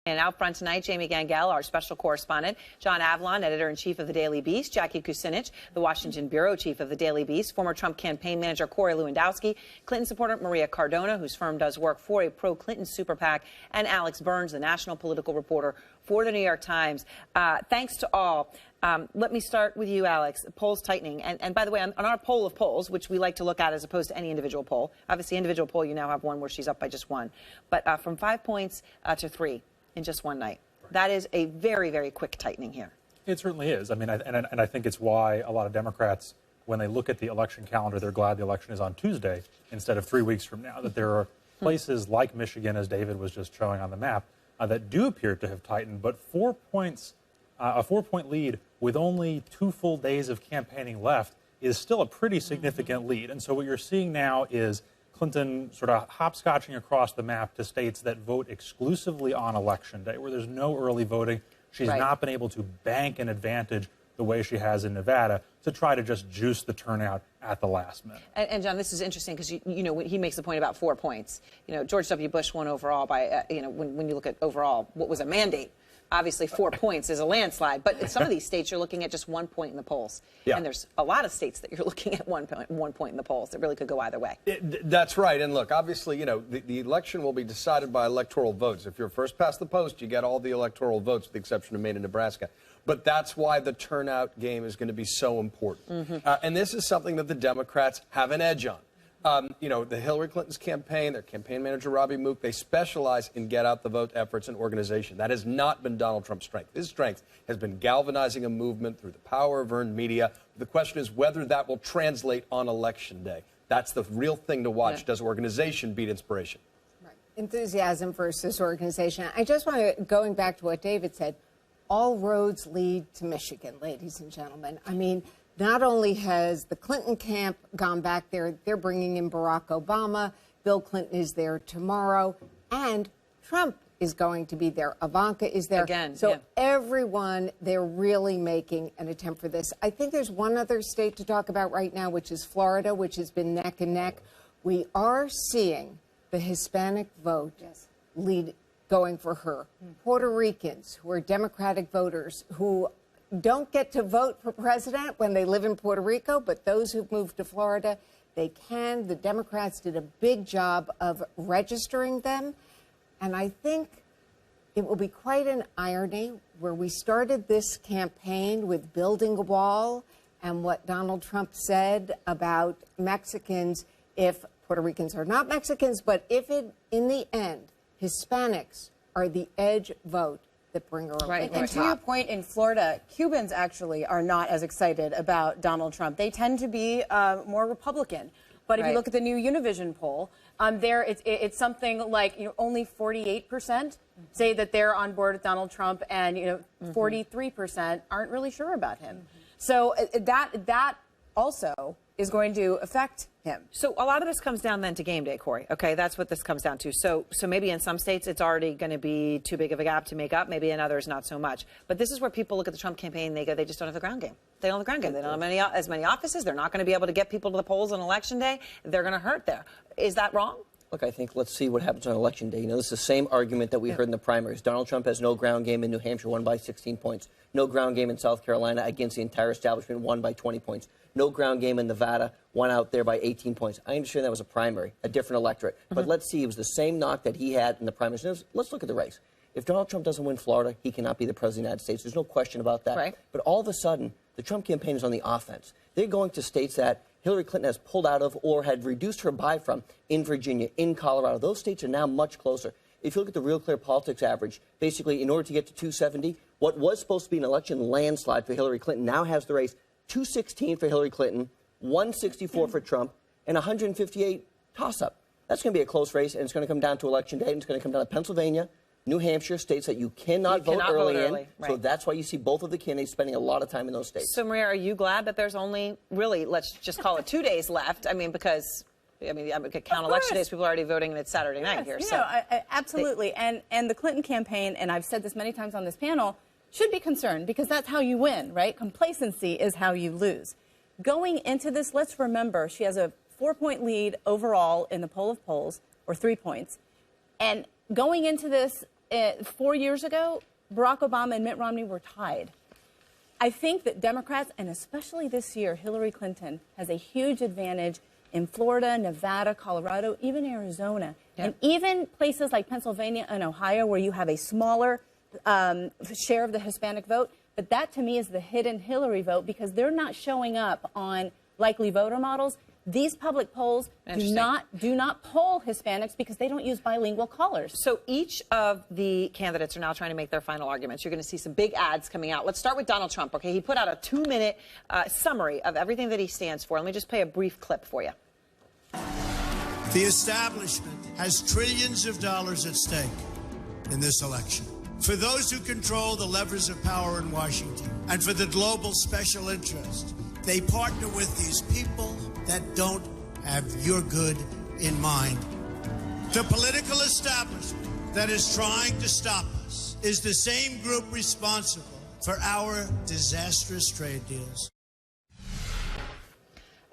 And out front tonight, Jamie Gangel, our special correspondent, John Avlon, editor-in-chief of the Daily Beast, Jackie Kucinich, the Washington bureau chief of the Daily Beast, former Trump campaign manager Corey Lewandowski, Clinton supporter Maria Cardona, whose firm does work for a pro-Clinton super PAC, and Alex Burns, the national political reporter for the New York Times. Thanks to all. Let me start with you, Alex. Polls tightening. And by the way, on our poll of polls, which we like to look at as opposed to any individual poll, obviously individual poll, you now have one where she's up by just one. But from 5 points to 3 in just one night. That is a very, very quick tightening here. It certainly is. I mean, and I think it's why a lot of Democrats, when they look at the election calendar, they're glad the election is on Tuesday instead of 3 weeks from now, that there are places like Michigan, as David was just showing on the map, that do appear to have tightened, but 4 points, a 4-point lead with only 2 full days of campaigning left is still a pretty significant lead. And so what you're seeing now is Clinton sort of hopscotching across the map to states that vote exclusively on Election Day, where there's no early voting. She's not been able to bank an advantage the way she has in Nevada to try to just juice the turnout at the last minute. And John, this is interesting because, you know, he makes the point about 4 points. You know, George W. Bush won overall by, you know, when you look at overall, what was a mandate? Obviously, 4 points is a landslide. But in some of these states, you're looking at just 1 point in the polls. Yeah. And there's a lot of states that you're looking at 1 point in the polls. It really could go either way. That's right. And look, obviously, you know, the election will be decided by electoral votes. If you're first past the post, you get all the electoral votes, with the exception of Maine and Nebraska. But that's why the turnout game is going to be so important. And this is something that the Democrats have an edge on. You know, the Hillary Clinton's campaign, their campaign manager, Robbie Mook, they specialize in get-out-the-vote efforts and organization. That has not been Donald Trump's strength. His strength has been galvanizing a movement through the power of earned media. The question is whether that will translate on Election Day. That's the real thing to watch. Does organization beat inspiration? Right. Enthusiasm versus organization. I just want to, going back to what David said, all roads lead to Michigan, ladies and gentlemen. I mean, not only has the Clinton camp gone back there, they're bringing in Barack Obama. Bill Clinton is there tomorrow. And Trump is going to be there. Ivanka is there. Again, so everyone, they're really making an attempt for this. I think there's one other state to talk about right now, which is Florida, which has been neck and neck. We are seeing the Hispanic vote lead going for her. Puerto Ricans, who are Democratic voters, who don't get to vote for president when they live in Puerto Rico, but those who've moved to Florida, they can. The Democrats did a big job of registering them. And I think it will be quite an irony where we started this campaign with building a wall and what Donald Trump said about Mexicans, if Puerto Ricans are not Mexicans, but if it, in the end, Hispanics are the edge vote that bring her over the top. And to your point, in Florida, Cubans actually are not as excited about Donald Trump. They tend to be more Republican. But if you look at the new Univision poll, it's something like only 48% say that they're on board with Donald Trump, and 43% aren't really sure about him. So that also is going to affect him. So a lot of this comes down then to game day, Corey. Okay, that's what this comes down to. So maybe in some states it's already going to be too big of a gap to make up. Maybe in others not so much. But this is where people look at the Trump campaign. They go, they just don't have the ground game. They don't have the ground game. They don't have as many offices. They're not going to be able to get people to the polls on Election Day. They're going to hurt there. Is that wrong? Look, I think let's see what happens on Election Day. This is the same argument that we heard in the primaries. Donald Trump has no ground game in New Hampshire, won by 16 points. No ground game in South Carolina against the entire establishment, won by 20 points. No ground game in Nevada, won out there by 18 points. I understand that was a primary, a different electorate. But let's see, it was the same knock that he had in the primaries. Let's look at the race. If Donald Trump doesn't win Florida, he cannot be the president of the United States. There's no question about that. But all of a sudden, the Trump campaign is on the offense. They're going to states that Hillary Clinton has pulled out of or had reduced her buy from in Virginia, in Colorado. Those states are now much closer. If you look at the Real Clear Politics average, basically, in order to get to 270, what was supposed to be an election landslide for Hillary Clinton now has the race 216 for Hillary Clinton, 164 for Trump, and 158 toss-up. That's going to be a close race, and it's going to come down to Election Day, and it's going to come down to Pennsylvania, New Hampshire, states that you cannot vote early in. So that's why you see both of the candidates spending a lot of time in those states. So, Maria, are you glad that there's only, really, let's just call it 2 days left? I mean, because, I could count election days. People are already voting, and it's Saturday night here. So absolutely. And the Clinton campaign, and I've said this many times on this panel, should be concerned because that's how you win, right? Complacency is how you lose. Going into this, let's remember, she has a 4-point lead overall in the poll of polls, or 3 points. And going into this, 4 years ago, Barack Obama and Mitt Romney were tied. I think that Democrats, and especially this year, Hillary Clinton, has a huge advantage in Florida, Nevada, Colorado, even Arizona, and even places like Pennsylvania and Ohio where you have a smaller share of the Hispanic vote. But that, to me, is the hidden Hillary vote because they're not showing up on likely voter models. These public polls do not poll Hispanics because they don't use bilingual callers. So each of the candidates are now trying to make their final arguments. You're going to see some big ads coming out. Let's start with Donald Trump. Okay, he put out a 2-minute summary of everything that he stands for. Let me just play a brief clip for you. The establishment has trillions of dollars at stake in this election. For those who control the levers of power in Washington and for the global special interest, they partner with these people that don't have your good in mind. The political establishment that is trying to stop us is the same group responsible for our disastrous trade deals.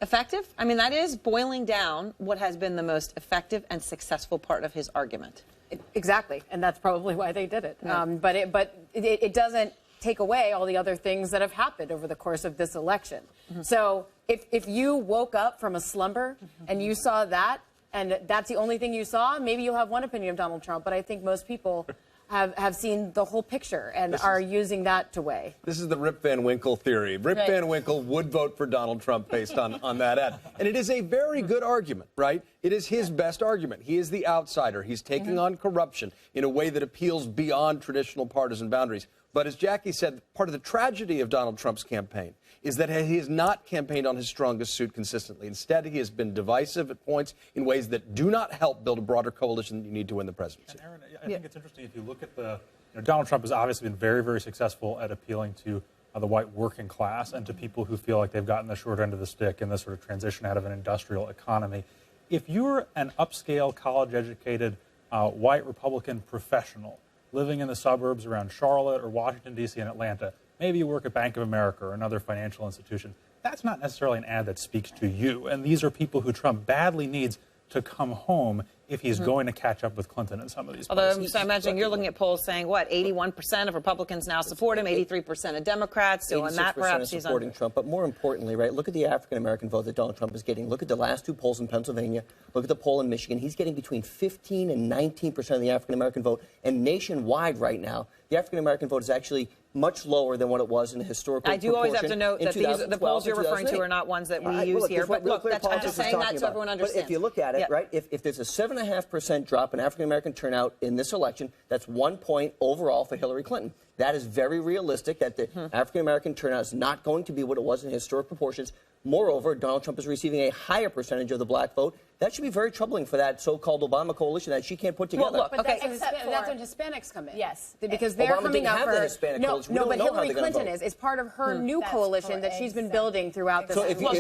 Effective? I mean, that is boiling down what has been the most effective and successful part of his argument. Exactly, and that's probably why they did it. But it doesn't take away all the other things that have happened over the course of this election. So if you woke up from a slumber and you saw that, and that's the only thing you saw, maybe you'll have one opinion of Donald Trump, but I think most people have seen the whole picture and are using that to weigh. This is the Rip Van Winkle theory. Rip Van Winkle would vote for Donald Trump based on that ad. And it is a very good argument, right? It is his best argument. He is the outsider. He's taking on corruption in a way that appeals beyond traditional partisan boundaries. But as Jackie said, part of the tragedy of Donald Trump's campaign is that he has not campaigned on his strongest suit consistently. Instead, he has been divisive at points in ways that do not help build a broader coalition that you need to win the presidency. And Erin, I think it's interesting if you look at Donald Trump has obviously been very, very successful at appealing to the white working class and to people who feel like they've gotten the short end of the stick in this sort of transition out of an industrial economy. If you're an upscale, college-educated, white Republican professional living in the suburbs around Charlotte or Washington, D.C. and Atlanta, maybe you work at Bank of America or another financial institution, that's not necessarily an ad that speaks to you. And these are people who Trump badly needs to come home if he's going to catch up with Clinton in some of these places. Although I'm imagining you're looking at polls saying, what, 81% of Republicans now support him, 83% of Democrats. So on that, perhaps he's supporting Trump. But more importantly, right, look at the African-American vote that Donald Trump is getting. Look at the last 2 polls in Pennsylvania. Look at the poll in Michigan. He's getting between 15 and 19% of the African-American vote. And nationwide right now, the African-American vote is actually much lower than what it was in the historical I do always have to note that the polls you're referring to are not ones that we use here. But look, I'm just saying that so everyone understands. But if you look at it, right, if there's a 7.5% drop in African-American turnout in this election, that's 1 point overall for Hillary Clinton. That is very realistic that the African-American turnout is not going to be what it was in historic proportions. Moreover, Donald Trump is receiving a higher percentage of the black vote. That should be very troubling for that so-called Obama coalition that she can't put together. Well, look, but that's when Hispanics come in. Yes. Because they're coming up for... No, but Hillary Clinton is part of her new coalition that she's been building throughout this. So if you're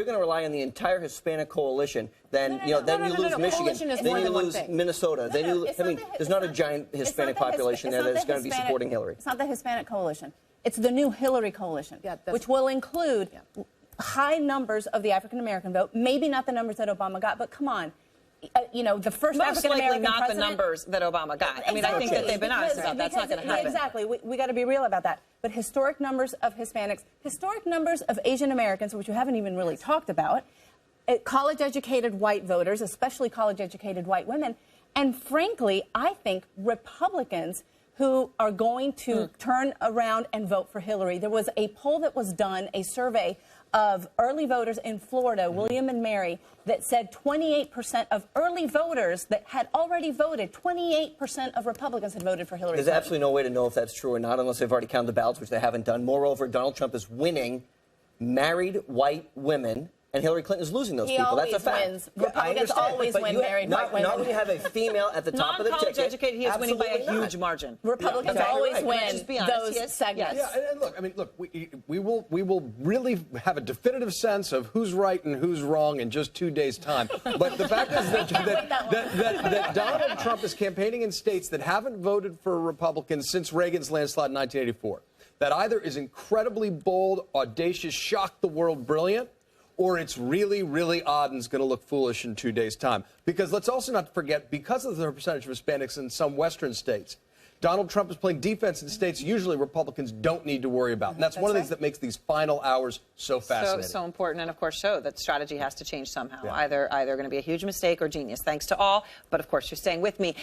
going to rely on the entire Hispanic coalition, then you lose Michigan, then you lose Minnesota, then you... I mean, there's not a giant Hispanic population there that's going to be supporting Hillary. It's not the Hispanic coalition. It's the new Hillary coalition, which will include high numbers of the African-American vote. Maybe not the numbers that Obama got, but come on. The first African-American not president, the numbers that Obama got. I mean, I think that they've been honest about that's not going to happen. Exactly. We got to be real about that. But historic numbers of Hispanics, historic numbers of Asian Americans, which we haven't even really talked about, college-educated white voters, especially college-educated white women, and frankly, I think Republicans who are going to turn around and vote for Hillary. There was a poll that was done, a survey of early voters in Florida, William and Mary, that said 28% of early voters that had already voted, 28% of Republicans had voted for Hillary Clinton. There's absolutely no way to know if that's true or not unless they've already counted the ballots, which they haven't done. Moreover, Donald Trump is winning married white women, and Hillary Clinton is losing those people. That's a fact. Wins. Republicans always win married white women. Not when you have a female at the top of the ticket. Non-college-educated, he is winning by a huge margin. Republicans always win those segments. Yeah, and look, I mean, look, we will really have a definitive sense of who's right and who's wrong in just 2 days' time. But the fact is that Donald Trump is campaigning in states that haven't voted for Republicans since Reagan's landslide in 1984. That either is incredibly bold, audacious, shock the world, brilliant, or it's really, really odd and is going to look foolish in 2 days' time. Because let's also not forget, because of the percentage of Hispanics in some Western states, Donald Trump is playing defense in states usually Republicans don't need to worry about. And that's one of the things that makes these final hours so fascinating. So important, and of course show that strategy has to change somehow. Yeah. Either going to be a huge mistake or genius. Thanks to all, but of course you're staying with me.